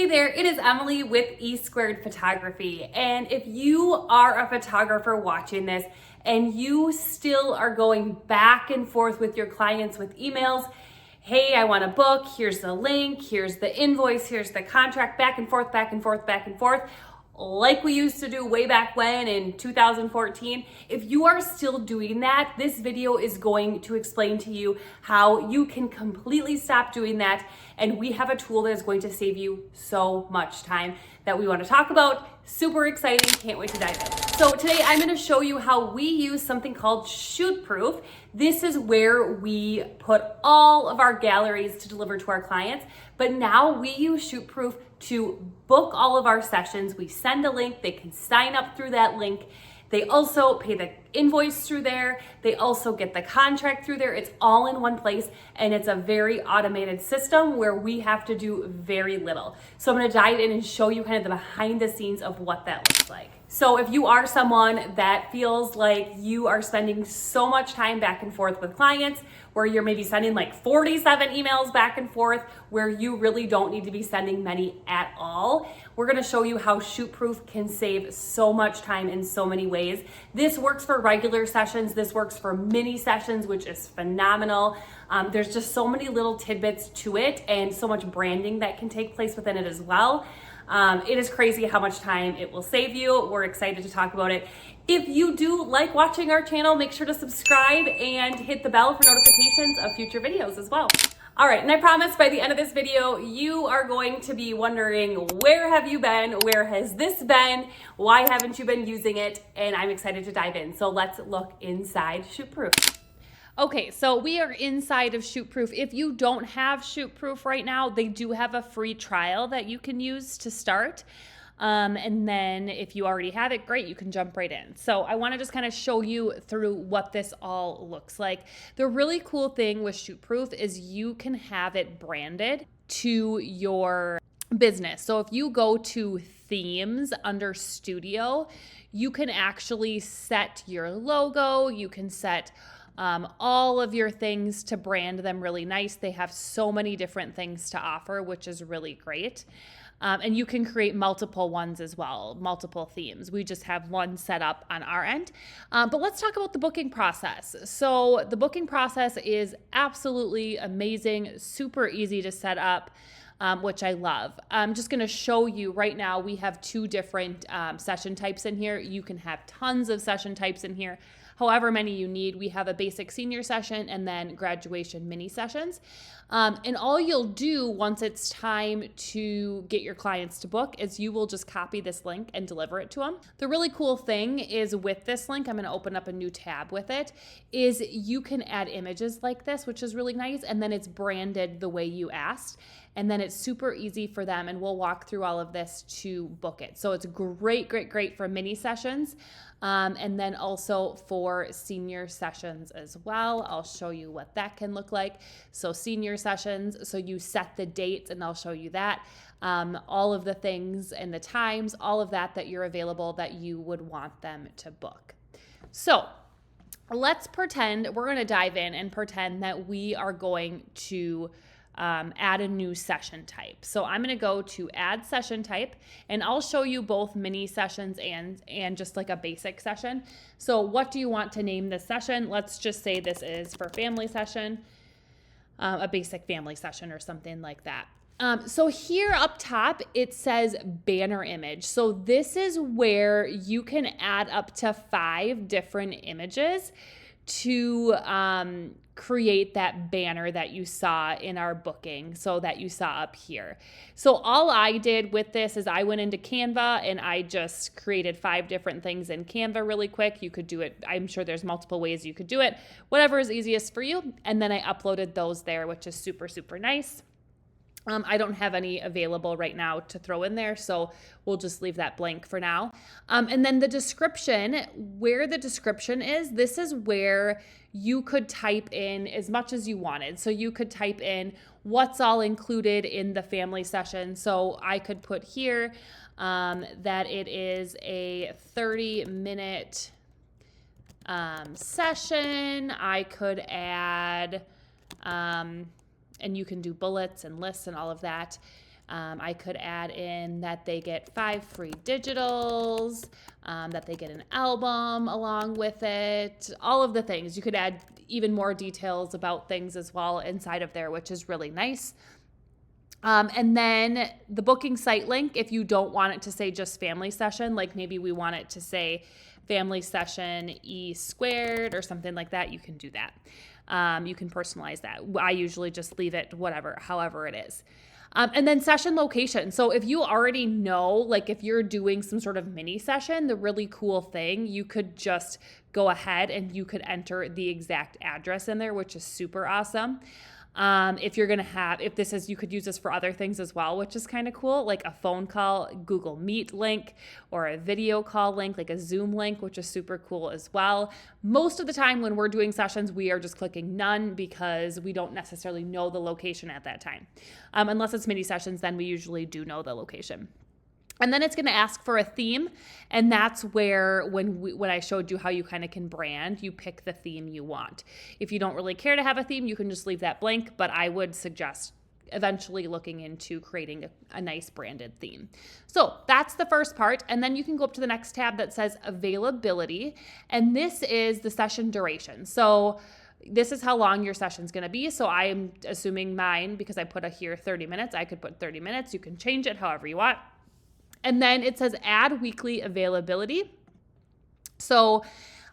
Hey there, it is Emily with E Squared Photography. And if you are a photographer watching this and you still are going back and forth with your clients with emails, hey, I want to book, here's the link, here's the invoice, here's the contract, back and forth, back and forth, back and forth, like we used to do way back when in 2014. If you are still doing that, this video is going to explain to you how you can completely stop doing that. And we have a tool that is going to save you so much time that we want to talk about. Super exciting, can't wait to dive in. So today I'm going to show you how we use something called ShootProof. This is where we put all of our galleries to deliver to our clients, but now we use ShootProof to book all of our sessions. We send a link, they can sign up through that link. They also pay the invoice through there. They also get the contract through there. It's all in one place, and it's a very automated system where we have to do very little. So I'm gonna dive in and show you kind of the behind the scenes of what that looks like. So if you are someone that feels like you are spending so much time back and forth with clients, where you're maybe sending like 47 emails back and forth, where you really don't need to be sending many at all, we're gonna show you how ShootProof can save so much time in so many ways. This works for regular sessions, this works for mini sessions, which is phenomenal. There's just so many little tidbits to it and so much branding that can take place within it as well. It is crazy how much time it will save you. We're excited to talk about it. If you do like watching our channel, make sure to subscribe and hit the bell for notifications of future videos as well. All right, and I promise by the end of this video, you are going to be wondering, where have you been? Where has this been? Why haven't you been using it? And I'm excited to dive in. So let's look inside ShootProof. Okay, so we are inside of ShootProof. If you don't have ShootProof right now, they do have a free trial that you can use to start. And then if you already have it, great, you can jump right in. So I want to just kind of show you through what this all looks like. The really cool thing with ShootProof is you can have it branded to your business. So if you go to themes under studio, you can actually set your logo, you can set all of your things to brand them really nice. They have so many different things to offer, which is really great. And you can create multiple ones as well, multiple themes. We just have one set up on our end. But let's talk about the booking process. So the booking process is absolutely amazing, super easy to set up, which I love. I'm just gonna show you right now, we have two different session types in here. You can have tons of session types in here, however many you need. We have a basic senior session and then graduation mini sessions. And all you'll do once it's time to get your clients to book is you will just copy this link and deliver it to them. The really cool thing is with this link, I'm gonna open up a new tab with it, is you can add images like this, which is really nice, and then it's branded the way you asked. And then it's super easy for them, and we'll walk through all of this to book it. So it's great, great, great for mini sessions, and then also for senior sessions as well. I'll show you what that can look like. So senior sessions, so you set the dates, and I'll show you that. All of the things and the times, all of that you're available that you would want them to book. So let's pretend, we're gonna dive in and pretend that we are going to add a new session type. So I'm going to go to add session type, and I'll show you both mini sessions and just like a basic session. So what do you want to name this session? Let's just say this is for family session, a basic family session or something like that. So here up top, it says banner image. So this is where you can add up to 5 different images to create that banner that you saw in our booking, so that you saw up here. So all I did with this is I went into Canva and I just created 5 different things in Canva really quick. You could do it, I'm sure there's multiple ways you could do it, whatever is easiest for you. And then I uploaded those there, which is super, super nice. I don't have any available right now to throw in there, so we'll just leave that blank for now. And then the description, where the description is, this is where you could type in as much as you wanted. So you could type in what's all included in the family session. So I could put here that it is a 30-minute session. I could add... and you can do bullets and lists and all of that. I could add in that they get 5 free digitals, that they get an album along with it, all of the things. You could add even more details about things as well inside of there, which is really nice. And then the booking site link, if you don't want it to say just family session, like maybe we want it to say family session E squared or something like that, you can do that. You can personalize that. I usually just leave it however it is. And then session location. So if you already know, like if you're doing some sort of mini session, the really cool thing, you could just go ahead and you could enter the exact address in there, which is super awesome. If this is, you could use this for other things as well, which is kind of cool, like a phone call, Google Meet link, or a video call link, like a Zoom link, which is super cool as well. Most of the time when we're doing sessions, we are just clicking none because we don't necessarily know the location at that time. Unless it's mini sessions, then we usually do know the location. And then it's going to ask for a theme, and that's where when I showed you how you kind of can brand, you pick the theme you want. If you don't really care to have a theme, you can just leave that blank, but I would suggest eventually looking into creating a nice branded theme. So that's the first part, and then you can go up to the next tab that says availability, and this is the session duration. So this is how long your session's going to be. So I'm assuming mine, because I put here 30 minutes, I could put 30 minutes. You can change it however you want. And then it says add weekly availability. So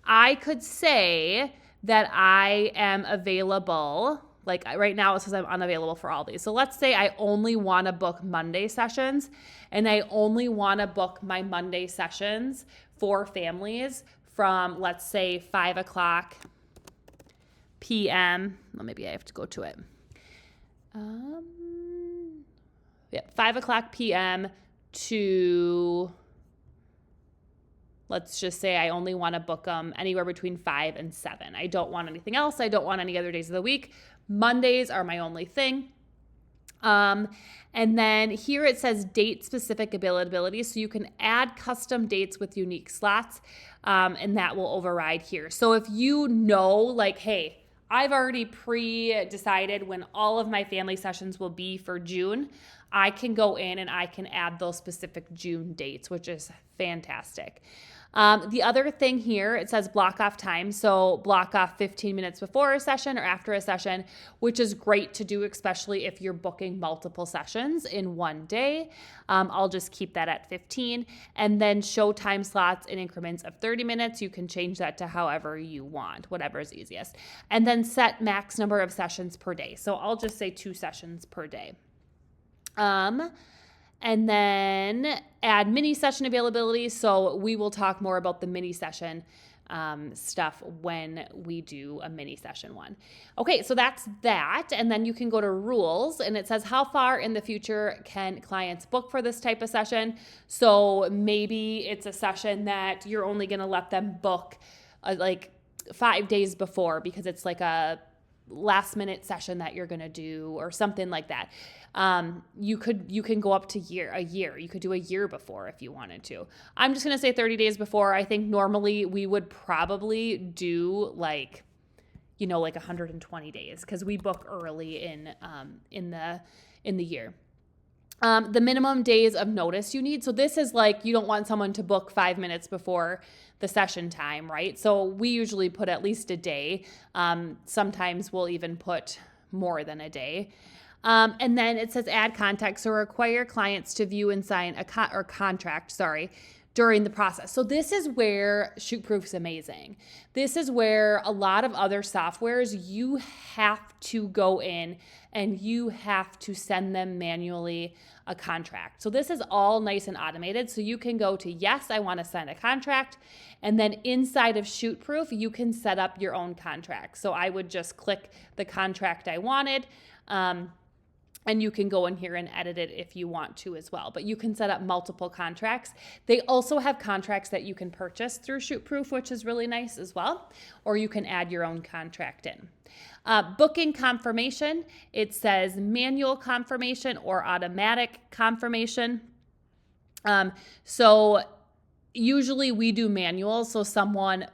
I could say that I am available, like right now it says I'm unavailable for all these. So let's say I only want to book Monday sessions, and I only want to book my Monday sessions for families from, let's say, 5 o'clock p.m. Well, maybe I have to go to it. 5 o'clock p.m. to, let's just say I only want to book them anywhere between 5 and 7. I don't want anything else. I don't want any other days of the week. Mondays are my only thing. And then here it says date specific availability. So you can add custom dates with unique slots, and that will override here. So if you know, like, hey, I've already pre-decided when all of my family sessions will be for June, I can go in and I can add those specific June dates, which is fantastic. The other thing here, it says block off time. So block off 15 minutes before a session or after a session, which is great to do, especially if you're booking multiple sessions in one day. I'll just keep that at 15. And then show time slots in increments of 30 minutes. You can change that to however you want, whatever is easiest. And then set max number of sessions per day. So I'll just say 2 sessions per day. And then add mini session availability. So we will talk more about the mini session stuff when we do a mini session one. Okay, so that's that. And then you can go to rules, and it says how far in the future can clients book for this type of session. So maybe it's a session that you're only going to let them book like 5 days before because it's like a last minute session that you're going to do or something like that. You can go up to a year. You could do a year before if you wanted to. I'm just going to say 30 days before. I think normally we would probably do like 120 days because we book early in the year. The minimum days of notice you need. So this is like, you don't want someone to book 5 minutes before the session time, right? So we usually put at least a day. Sometimes we'll even put more than a day. And then it says add context, so require clients to view and sign a contract during the process. So this is where ShootProof is amazing. This is where a lot of other softwares, you have to go in and you have to send them manually a contract. So this is all nice and automated. So you can go to, yes, I want to sign a contract. And then inside of ShootProof, you can set up your own contract. So I would just click the contract I wanted. And you can go in here and edit it if you want to as well. But you can set up multiple contracts. They also have contracts that you can purchase through ShootProof, which is really nice as well. Or you can add your own contract in. Booking confirmation, it says manual confirmation or automatic confirmation. So usually we do manual, so someone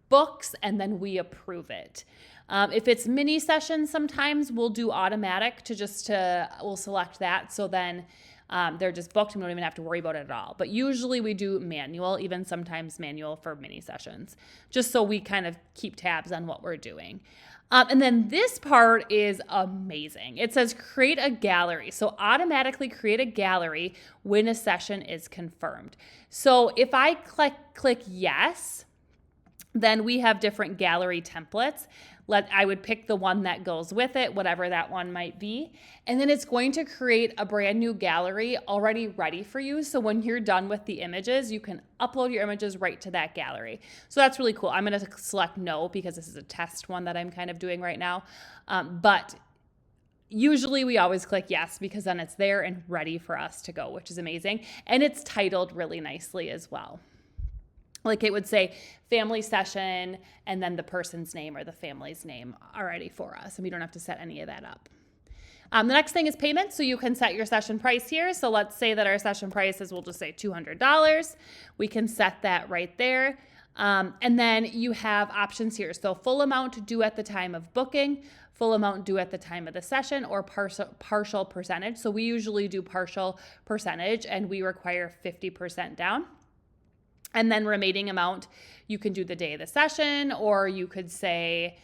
books and then we approve it. If it's mini sessions, sometimes we'll do automatic we'll select that. So then they're just booked and we don't even have to worry about it at all. But usually we do manual, even sometimes manual for mini sessions, just so we kind of keep tabs on what we're doing. And then this part is amazing. It says create a gallery. So automatically create a gallery when a session is confirmed. So if I click yes, then we have different gallery templates. I would pick the one that goes with it, whatever that one might be. And then it's going to create a brand new gallery already ready for you. So when you're done with the images, you can upload your images right to that gallery. So that's really cool. I'm going to select no because this is a test one that I'm kind of doing right now. But usually we always click yes because then it's there and ready for us to go, which is amazing. And it's titled really nicely as well. Like it would say family session and then the person's name or the family's name already for us. And we don't have to set any of that up. The next thing is payment. So you can set your session price here. So let's say that our session price is, we'll just say $200. We can set that right there. And then you have options here. So full amount due at the time of booking, full amount due at the time of the session, or partial percentage. So we usually do partial percentage and we require 50% down. And then remaining amount, you can do the day of the session, or you could say,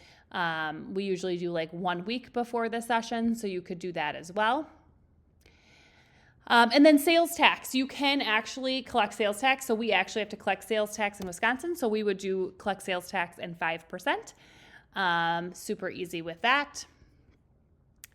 we usually do like 1 week before the session, so you could do that as well. And then sales tax, you can actually collect sales tax. So we actually have to collect sales tax in Wisconsin. So we would collect sales tax and 5%. Super easy with that.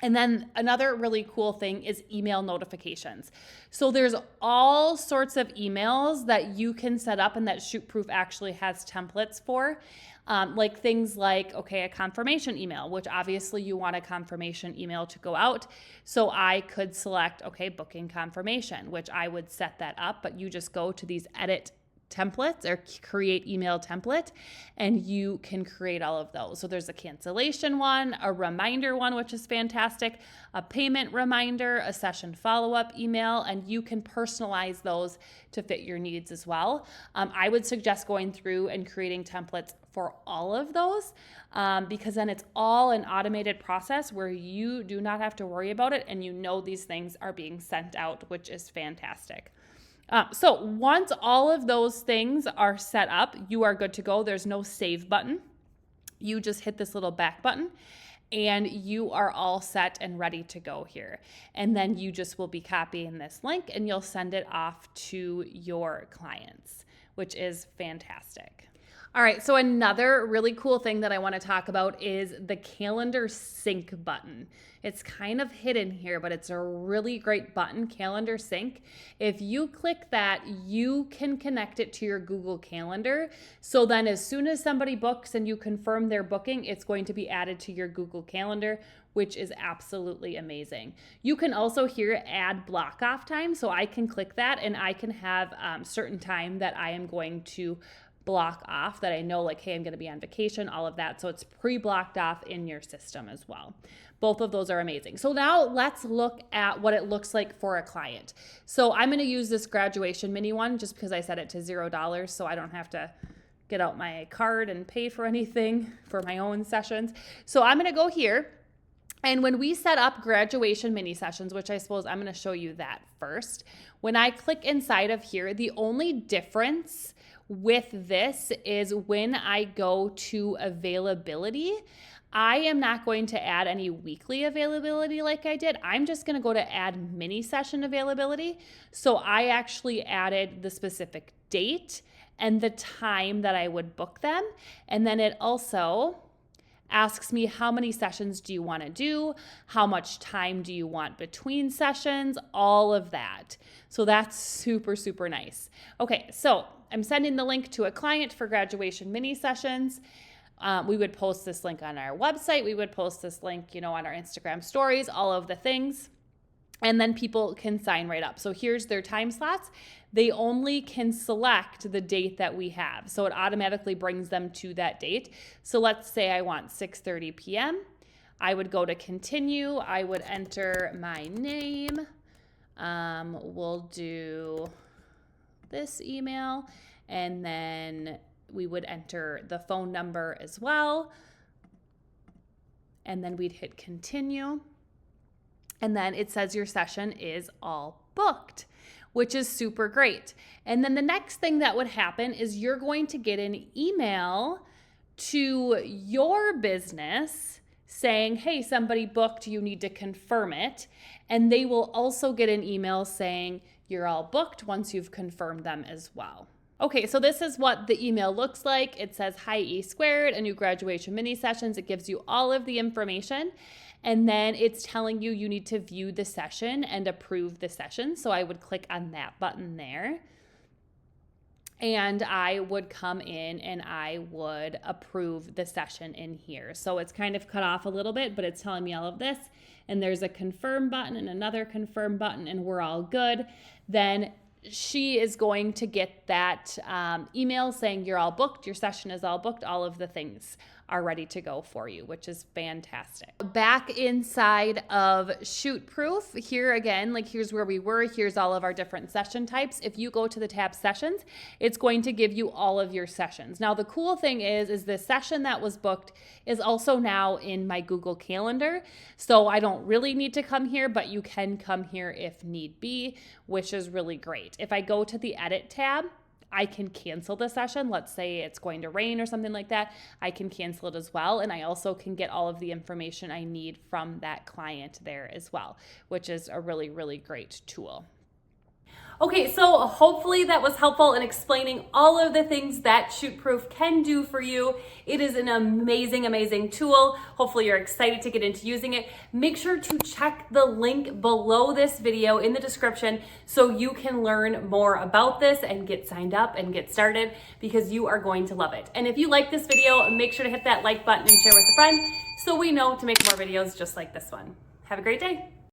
And then another really cool thing is email notifications. So there's all sorts of emails that you can set up and that ShootProof actually has templates for. Like things like, okay, a confirmation email, which obviously you want a confirmation email to go out. So I could select, okay, booking confirmation, which I would set that up, but you just go to these edit templates or create email template and you can create all of those. So there's a cancellation one, a reminder one, which is fantastic, a payment reminder, a session follow-up email, and you can personalize those to fit your needs as well. I would suggest going through and creating templates for all of those because then it's all an automated process where you do not have to worry about it and you know these things are being sent out, which is fantastic. So once all of those things are set up, you are good to go. There's no save button. You just hit this little back button and you are all set and ready to go here. And then you just will be copying this link and you'll send it off to your clients, which is fantastic. All right, so another really cool thing that I want to talk about is the calendar sync button. It's kind of hidden here, but it's a really great button, calendar sync. If you click that, you can connect it to your Google Calendar. So then as soon as somebody books and you confirm their booking, it's going to be added to your Google Calendar, which is absolutely amazing. You can also here add block off time. So I can click that and I can have certain time that I am going to block off that I know like, hey, I'm going to be on vacation, all of that. So it's pre-blocked off in your system as well. Both of those are amazing. So now let's look at what it looks like for a client. So I'm going to use this graduation mini one just because I set it to $0 so I don't have to get out my card and pay for anything for my own sessions. So I'm going to go here. And when we set up graduation mini sessions, which I suppose I'm going to show you that first, when I click inside of here, the only difference with this is when I go to availability, I am not going to add any weekly availability like I did. I'm just going to go to add mini session availability. So I actually added the specific date and the time that I would book them. And then it also asks me how many sessions do you want to do, how much time do you want between sessions, all of that. So that's super, super nice. Okay, so I'm sending the link to a client for graduation mini sessions. We would post this link on our website. We would post this link, on our Instagram stories, all of the things. And then people can sign right up. So here's their time slots. They only can select the date that we have. So it automatically brings them to that date. So let's say I want 6:30 p.m. I would go to continue. I would enter my name. We'll do this email. And then we would enter the phone number as well. and then we'd hit continue. And then it says your session is all booked, which is super great. And then the next thing that would happen is you're going to get an email to your business saying, hey, somebody booked, you need to confirm it. And they will also get an email saying you're all booked once you've confirmed them as well. Okay, so this is what the email looks like. It says, hi, E Squared, a new graduation mini sessions. It gives you all of the information. And then it's telling you you need to view the session and approve the session. So I would click on that button there. And I would come in and I would approve the session in here. So it's kind of cut off a little bit, but it's telling me all of this. And there's a confirm button and another confirm button, and we're all good. Then she is going to get that email saying you're all booked, your session is all booked, all of the things are ready to go for you, which is fantastic. Back inside of ShootProof, here again, like here's where we were, here's all of our different session types. If you go to the tab sessions, it's going to give you all of your sessions. Now the cool thing is the session that was booked is also now in my Google Calendar. So I don't really need to come here, but you can come here if need be, which is really great. If I go to the edit tab, I can cancel the session. Let's say it's going to rain or something like that. I can cancel it as well. And I also can get all of the information I need from that client there as well, which is a really, really great tool. Okay, so hopefully that was helpful in explaining all of the things that ShootProof can do for you. It is an amazing, amazing tool. Hopefully you're excited to get into using it. Make sure to check the link below this video in the description so you can learn more about this and get signed up and get started, because you are going to love it. And if you like this video, make sure to hit that like button and share with a friend so we know to make more videos just like this one. Have a great day.